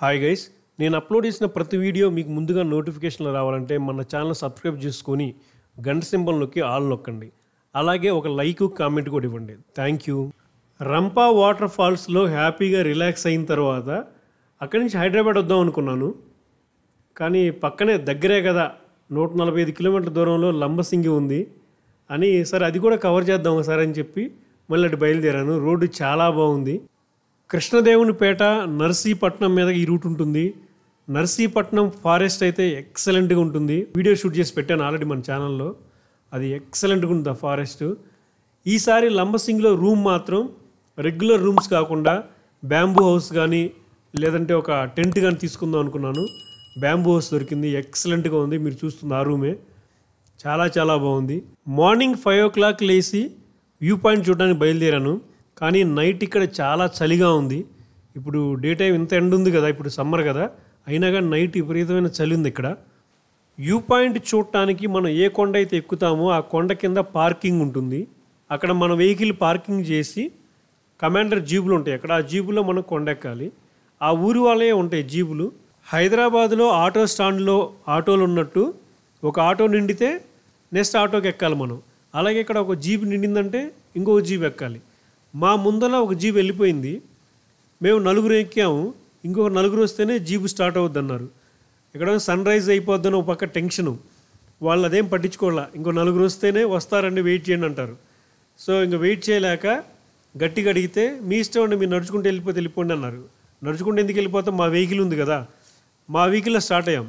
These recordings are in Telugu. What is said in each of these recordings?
హాయ్ గైస్, నేను అప్లోడ్ చేసిన ప్రతి వీడియో మీకు ముందుగా నోటిఫికేషన్లు రావాలంటే మన ఛానల్ సబ్స్క్రైబ్ చేసుకొని గంట సింబల్ నొక్కి ఆల్ నొక్కండి. అలాగే ఒక లైక్ కామెంట్ కూడా ఇవ్వండి. Thank you. రంపా వాటర్ ఫాల్స్లో హ్యాపీగా రిలాక్స్ అయిన తర్వాత అక్కడి నుంచి హైదరాబాద్ వద్దాం అనుకున్నాను. కానీ పక్కనే దగ్గరే కదా, 145 కిలోమీటర్ల దూరంలో లంబసింగి ఉంది అని, సరే అది కూడా కవర్ చేద్దాం ఒకసారి అని చెప్పి మళ్ళీ అటు బయలుదేరాను. రోడ్డు చాలా బాగుంది. కృష్ణదేవునిపేట నర్సీపట్నం మీద ఈ రూట్ ఉంటుంది. నర్సీపట్నం ఫారెస్ట్ అయితే ఎక్సలెంట్గా ఉంటుంది. వీడియో షూట్ చేసి పెట్టాను ఆల్రెడీ మన ఛానల్లో. అది ఎక్సలెంట్గా ఉంది ఆ ఫారెస్ట్. ఈసారి లంబసింగిలో రూమ్ మాత్రం రెగ్యులర్ రూమ్స్ కాకుండా బ్యాంబూ హౌస్ కానీ లేదంటే ఒక టెంట్ కానీ తీసుకుందాం అనుకున్నాను. బ్యాంబూ హౌస్ దొరికింది, ఎక్సలెంట్గా ఉంది. మీరు చూస్తుంది ఆ రూమే, చాలా చాలా బాగుంది. మార్నింగ్ 5 o'clock లేచి వ్యూ పాయింట్ చూడడానికి బయలుదేరాను. కానీ నైట్ ఇక్కడ చాలా చలిగా ఉంది. ఇప్పుడు డే టైం ఇంత ఎండ ఉంది కదా, ఇప్పుడు సమ్మర్ కదా, అయినా కానీ నైట్ విపరీతమైన చలి ఉంది ఇక్కడ. వ్యూ పాయింట్ చూడటానికి మనం ఏ కొండ అయితే ఎక్కుతామో ఆ కొండ కింద పార్కింగ్ ఉంటుంది. అక్కడ మన వెహికల్ పార్కింగ్ చేసి కమాండర్ జీబులు ఉంటాయి అక్కడ, ఆ జీబులో మనం కొండ ఎక్కాలి. ఆ ఊరి వాళ్ళే ఉంటాయి జీబులు. హైదరాబాద్లో ఆటో స్టాండ్లో ఆటోలు ఉన్నట్టు ఒక ఆటో నిండితే నెక్స్ట్ ఆటోకి ఎక్కాలి మనం. అలాగే ఇక్కడ ఒక జీప్ నిండిందంటే ఇంకొక జీప్ ఎక్కాలి. మా ముందర ఒక జీప్ వెళ్ళిపోయింది, మేము 4 ఎక్కాము. ఇంకొక 4 వస్తేనే జీప్ స్టార్ట్ అవుద్ది అన్నారు. ఇక్కడ సన్ రైజ్ అయిపోద్దని ఒక పక్క టెన్షను, వాళ్ళు అదేం పట్టించుకోవాలా. ఇంకో 4 వస్తేనే వస్తారండి, వెయిట్ చేయండి అంటారు. సో ఇంక వెయిట్ చేయలేక గట్టిగా అడిగితే మీ ఇష్టం అండి, మీరు నడుచుకుంటూ వెళ్ళిపోండి అన్నారు. నడుచుకుంటూ ఎందుకు వెళ్ళిపోతాం, మా వెహికల్ ఉంది కదా. మా వెహికల్లో స్టార్ట్ అయ్యాం.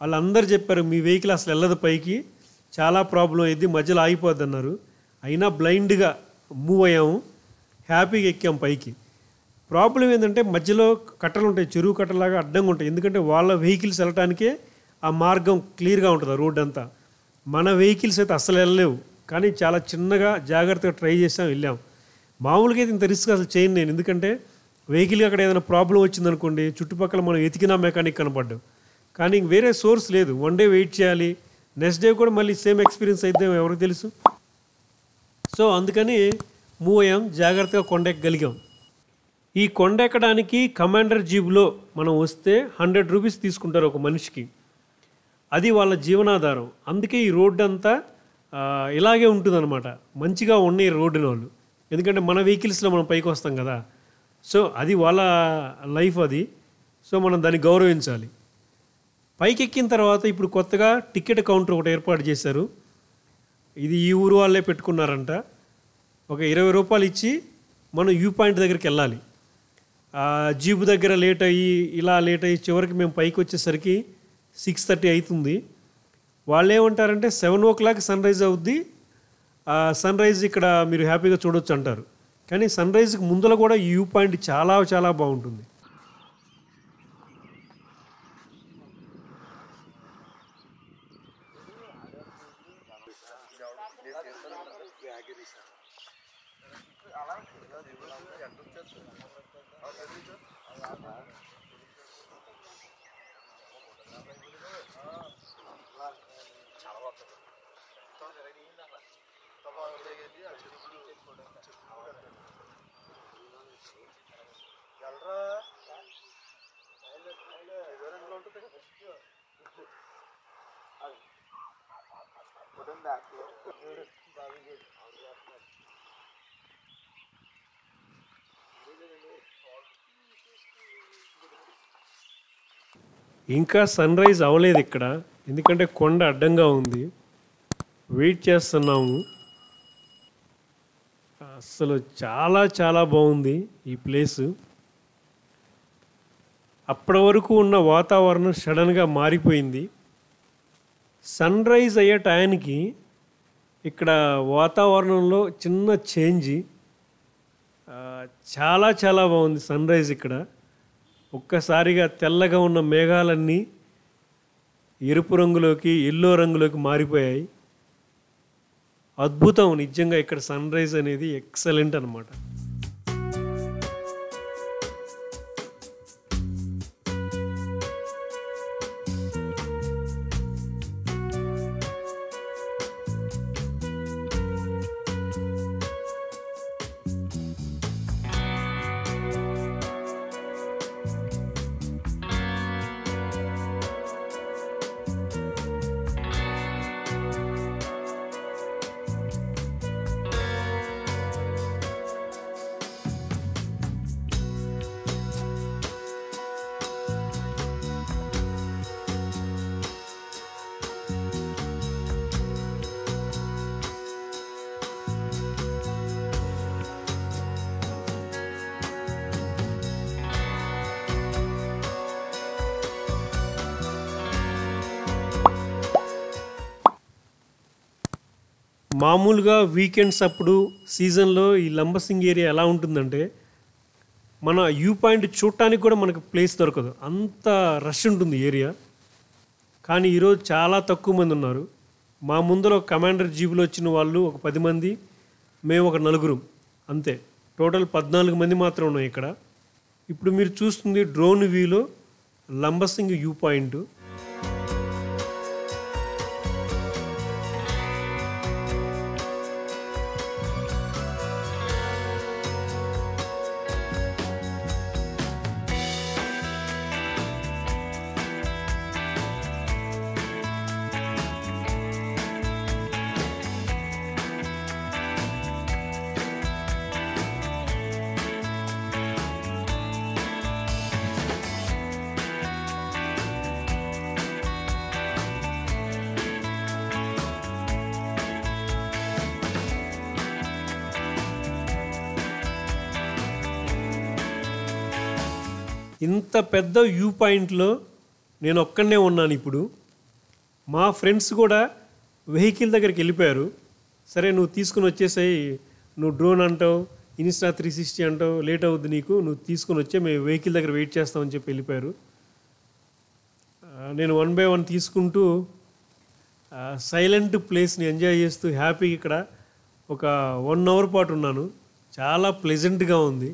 వాళ్ళందరూ చెప్పారు మీ వెహికల్ అసలు వెళ్ళదు పైకి, చాలా ప్రాబ్లం అయింది, మధ్యలో ఆగిపోద్ది అన్నారు. అయినా బ్లైండ్గా మూవ్ అయ్యాము, హ్యాపీగా ఎక్కాం పైకి. ప్రాబ్లం ఏంటంటే మధ్యలో కట్టలు ఉంటాయి, చెరువు కట్టలాగా అడ్డంగా ఉంటాయి. ఎందుకంటే వాళ్ళ వెహికల్స్ వెళ్ళటానికే ఆ మార్గం క్లియర్గా ఉంటుంది ఆ రోడ్ అంతా. మన వెహికల్స్ అయితే అసలు వెళ్ళలేవు. కానీ చాలా చిన్నగా జాగ్రత్తగా ట్రై చేసాం, వెళ్ళాం. మామూలుగా అయితే ఇంత రిస్క్ అసలు చేయను నేను, ఎందుకంటే వెహికల్కి అక్కడ ఏదైనా ప్రాబ్లం వచ్చిందనుకోండి, చుట్టుపక్కల మనం ఎతికినా మెకానిక్ కనపడ్డాం. కానీ వేరే సోర్స్ లేదు, 1 day వెయిట్ చేయాలి, నెక్స్ట్ డే కూడా మళ్ళీ సేమ్ ఎక్స్పీరియన్స్ అయితే ఎవరికి తెలుసు. సో అందుకని మూవ్ అయ్యాం, జాగ్రత్తగా కొండ ఎక్కగలిగాం. ఈ కొండ ఎక్కడానికి కమాండర్ జీబులో మనం వస్తే 100 రూపీస్ తీసుకుంటారు ఒక మనిషికి. అది వాళ్ళ జీవనాధారం. అందుకే ఈ రోడ్డు అంతా ఇలాగే ఉంటుందన్నమాట. మంచిగా ఉన్నాయి రోడ్డున వాళ్ళు, ఎందుకంటే మన వెహికల్స్లో మనం పైకి వస్తాం కదా. సో అది వాళ్ళ లైఫ్ అది. సో మనం దాన్ని గౌరవించాలి. పైకి ఎక్కిన తర్వాత ఇప్పుడు కొత్తగా టికెట్ కౌంటర్ ఒకటి ఏర్పాటు చేశారు. ఇది ఈ ఊరు వాళ్ళే పెట్టుకున్నారంట. ఒక 20 రూపాయలు ఇచ్చి మనం వ్యూ పాయింట్ దగ్గరికి వెళ్ళాలి. జీబు దగ్గర లేట్ అయ్యి చివరికి మేము పైకి వచ్చేసరికి 6:30 అవుతుంది. వాళ్ళు ఏమంటారంటే 7 o'clock సన్ రైజ్ అవుద్ది, సన్ రైజ్ ఇక్కడ మీరు హ్యాపీగా చూడొచ్చు అంటారు. కానీ సన్ రైజ్కి ముందర కూడా ఈ వ్యూ పాయింట్ చాలా చాలా బాగుంటుంది. ఇంకా సన్ రైజ్ అవ్వలేదు ఇక్కడ, ఎందుకంటే కొండ అడ్డంగా ఉంది. వెయిట్ చేస్తున్నాము. అసలు చాలా చాలా బాగుంది ఈ ప్లేసు. అప్పటి వరకు ఉన్న వాతావరణం సడన్గా మారిపోయింది. సన్ రైజ్ అయ్యే టయానికి ఇక్కడ వాతావరణంలో చిన్న చేంజ్, చాలా చాలా బాగుంది సన్ రైజ్ ఇక్కడ. ఒక్కసారిగా తెల్లగా ఉన్న మేఘాలన్నీ ఎరుపు రంగులోకి, ఎల్లో రంగులోకి మారిపోయాయి. అద్భుతం నిజంగా, ఇక్కడ సన్ రైజ్ అనేది ఎక్సలెంట్ అన్నమాట. మామూలుగా వీకెండ్స్ అప్పుడు సీజన్లో ఈ లంబసింగి ఏరియా ఎలా ఉంటుందంటే మన వ్యూ పాయింట్ చూడటానికి కూడా మనకు ప్లేస్ దొరకదు, అంత రష్ ఉంటుంది ఏరియా. కానీ ఈరోజు చాలా తక్కువ మంది ఉన్నారు. మా ముందర ఒక కమాండర్ జీబులో వచ్చిన వాళ్ళు ఒక 10 మంది, మేము ఒక 4 అంతే. టోటల్ 14 మంది మాత్రం ఉన్నాం ఇక్కడ. ఇప్పుడు మీరు చూస్తుంది డ్రోన్ వ్యూలో లంబసింగి వ్యూ పాయింట్. ఇంత పెద్ద వ్యూ పాయింట్లో నేను ఒక్కడనే ఉన్నాను ఇప్పుడు. మా ఫ్రెండ్స్ కూడా వెహికల్ దగ్గరికి వెళ్ళిపోయారు. సరే నువ్వు తీసుకుని వచ్చేసాయి, నువ్వు డ్రోన్ అంటావు, ఇన్స్టా 360 అంటావు, లేట్ అవుద్ది నీకు, నువ్వు తీసుకుని వచ్చే మేము వెహికల్ దగ్గర వెయిట్ చేస్తామని చెప్పి వెళ్ళిపోయారు. నేను 1 by 1 తీసుకుంటూ సైలెంట్ ప్లేస్ని ఎంజాయ్ చేస్తూ హ్యాపీగా ఇక్కడ ఒక 1 hour పాటు ఉన్నాను. చాలా ప్లెజెంట్గా ఉంది.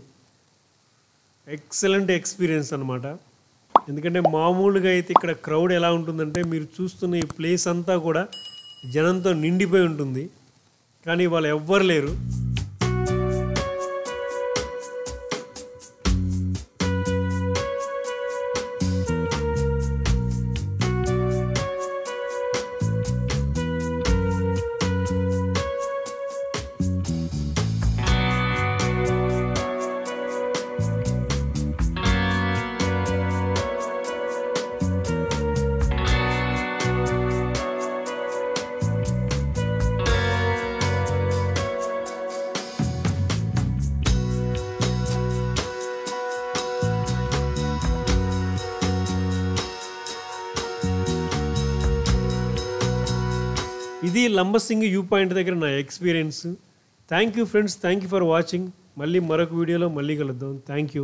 ఎక్సలెంట్ ఎక్స్పీరియన్స్ అనమాట. ఎందుకంటే మామూలుగా అయితే ఇక్కడ క్రౌడ్ ఎలా ఉంటుందంటే మీరు చూస్తున్న ఈ ప్లేస్ అంతా కూడా జనంతో నిండిపోయి ఉంటుంది, కానీ వాళ్ళు ఎవ్వరు లేరు. ఇది లంబసింగి వ్యూ పాయింట్ దగ్గర నా experience. Thank you friends, thank you for watching. మళ్ళీ మరొక వీడియోలో మళ్ళీ కలుద్దాం. Thank you.